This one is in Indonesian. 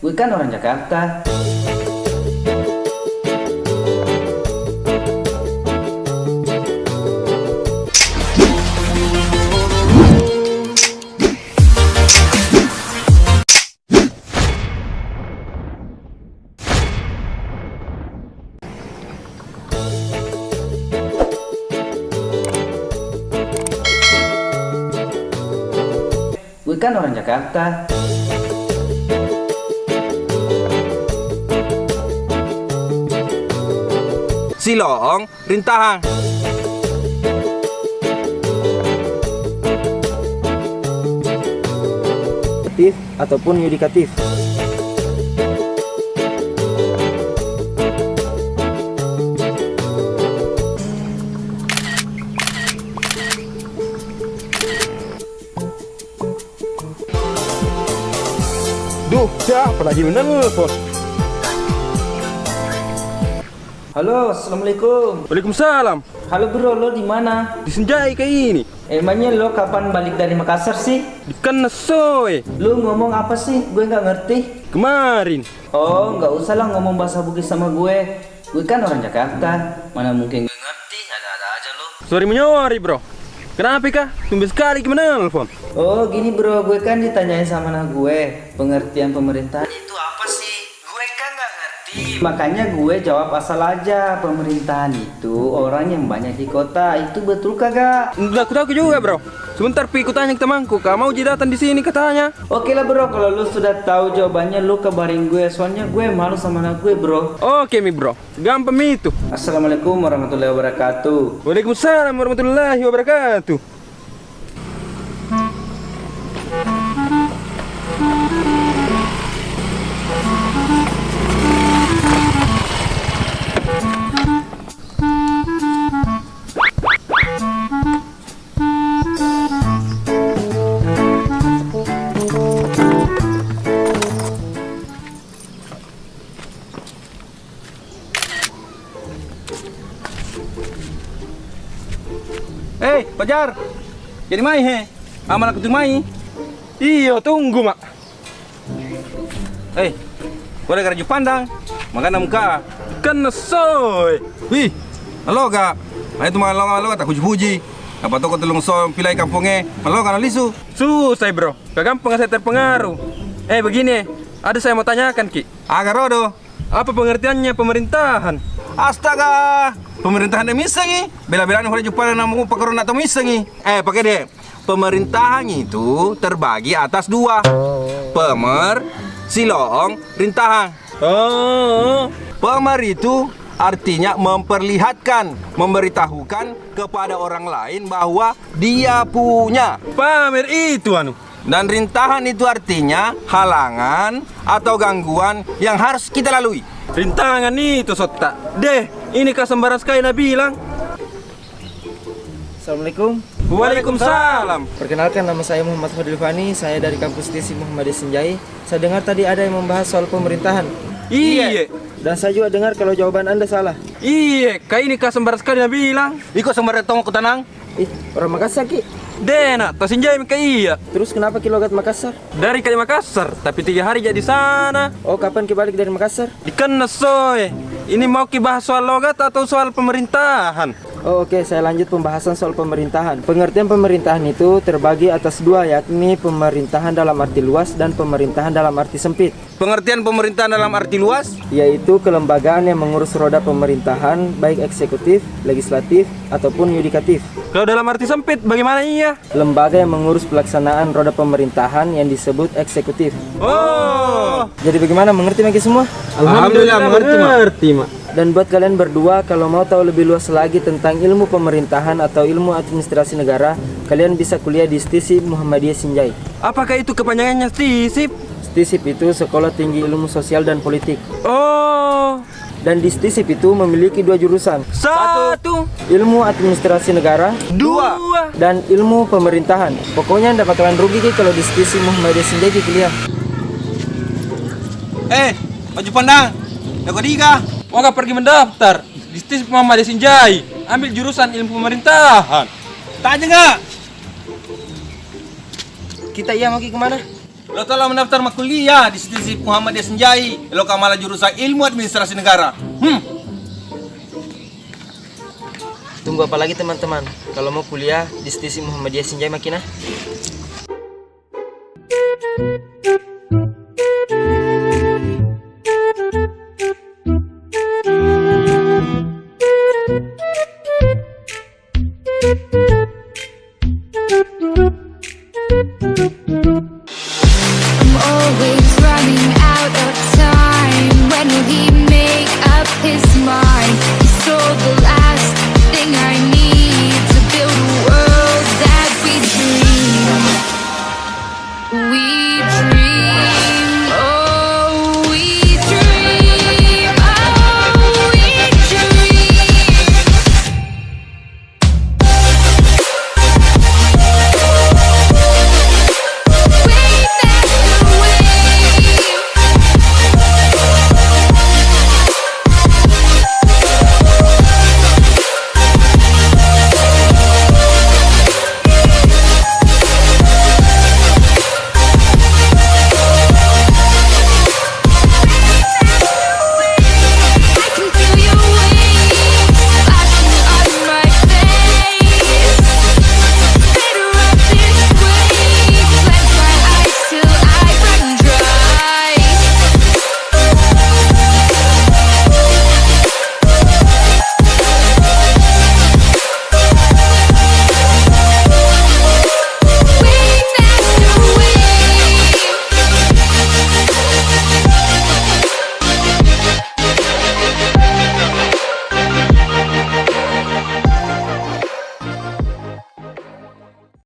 Gue kan orang Jakarta. Gue kan orang Jakarta. Silong, Rintahang. Eksekutif ataupun yudikatif. Duh, siapa lagi menelpon? Halo, assalamualaikum. Waalaikumsalam. Halo bro, lo di mana? Di Senjai kayak ini. Emangnya lo kapan balik dari Makassar sih? Di Kanesoe. Lo ngomong apa sih? Gue nggak ngerti. Kemarin. Oh, nggak usah lah ngomong bahasa Bugis sama gue. Gue kan orang Jakarta. Mana mungkin gue ngerti? Ada-ada aja lo. Sorry menyori bro. Kenapa kah? Tumben sekali menelpon. Oh, gini bro, gue kan ditanyain sama anak gue. Pengertian pemerintahan itu apa sih? Gue kan nggak ngerti. Makanya gue jawab asal aja. Pemerintahan itu orang yang banyak di kota. Itu betul kagak? Udah aku tahu juga bro. Sebentar pi tanya ke temanku. Kamu mau datang di sini katanya. Oke lah bro, kalau lu sudah tahu jawabannya lu kabarin gue. Soalnya gue malu sama anak gue bro. Oke mi bro. Gampang mi itu. Assalamualaikum warahmatullahi wabarakatuh. Waalaikumsalam warahmatullahi wabarakatuh. Pajar. Jadi mai he. Amal aku mai. Iya, tunggu mak. Boleh kerja pandang. Makanya muka. Kan soy. Wih. Halo kak. Ayo tu malang tak puji-puji. Apa toko telung so pilai kampungnya. Halo kan lisu. Susah bro. Gampang saya terpengaruh. Begini. Ada saya mau tanyakan ki. Agar rodo. Apa pengertiannya pemerintahan? Astaga, pemerintahan yang misangi. Bela-belaan orang Jepang yang namu pakai atau misangi. Pakai deh. Pemerintahan itu terbagi atas dua. Pemer, silong, rintahang. Oh. Pemer itu artinya memperlihatkan, memberitahukan kepada orang lain bahwa dia punya. Pamer itu anu. Dan rintahan itu artinya halangan atau gangguan yang harus kita lalui. Rintangan itu sotak. Deh, ini kah sembarang sekali bilang. Assalamualaikum. Waalaikumsalam. Perkenalkan, nama saya Muhammad Fadil Fani. Saya dari kampus TISI Muhammadiyah Senjai. Saya dengar tadi ada yang membahas soal pemerintahan. Iya. Dan saya juga dengar kalau jawaban Anda salah. Iya, kah ini kah sembarang sekali bilang. Iko sembarang tong kutanang. Orang Makassar ki. Dena, Tosinjai mika iya. Terus kenapa ki logat Makassar? Dari kali Makassar, tapi 3 hari jadi sana. Oh, kapan ki balik dari Makassar? Di Kanesoe. Ini mau ki bahas soal logat atau soal pemerintahan? Oh, oke, saya lanjut pembahasan soal pemerintahan. Pengertian pemerintahan itu terbagi atas dua, yakni pemerintahan dalam arti luas dan pemerintahan dalam arti sempit. Pengertian pemerintahan dalam arti luas yaitu kelembagaan yang mengurus roda pemerintahan, baik eksekutif, legislatif, ataupun yudikatif. Kalau dalam arti sempit, bagaimana iya? Lembaga yang mengurus pelaksanaan roda pemerintahan yang disebut eksekutif. Oh. Jadi bagaimana, mengerti lagi semua? Alhamdulillah mengerti, Mak. Dan buat kalian berdua, kalau mau tahu lebih luas lagi tentang ilmu pemerintahan atau ilmu administrasi negara, kalian bisa kuliah di STISIP Muhammadiyah Senjai. Apakah itu kepanjangannya STISIP? STISIP itu Sekolah Tinggi Ilmu Sosial dan Politik. Oh. Dan di STISIP itu memiliki 2 jurusan. 1. Ilmu administrasi negara. 2. Dan ilmu pemerintahan. Pokoknya ndak bakalan rugi kalau di STISIP Muhammadiyah Senjai kuliah. Maju pandang. Dapat diga. Mau pergi mendaftar di STISIP Muhammadiyah Senjai. Ambil jurusan ilmu pemerintahan. Tanya nggak? Kita mau kemana? Lo telah mendaftar kuliah di Institusi Muhammadiyah Senjai. Lo malah jurusan ilmu administrasi negara. Tunggu apa lagi teman-teman? Kalau mau kuliah di Institusi Muhammadiyah Sinjai Makinah.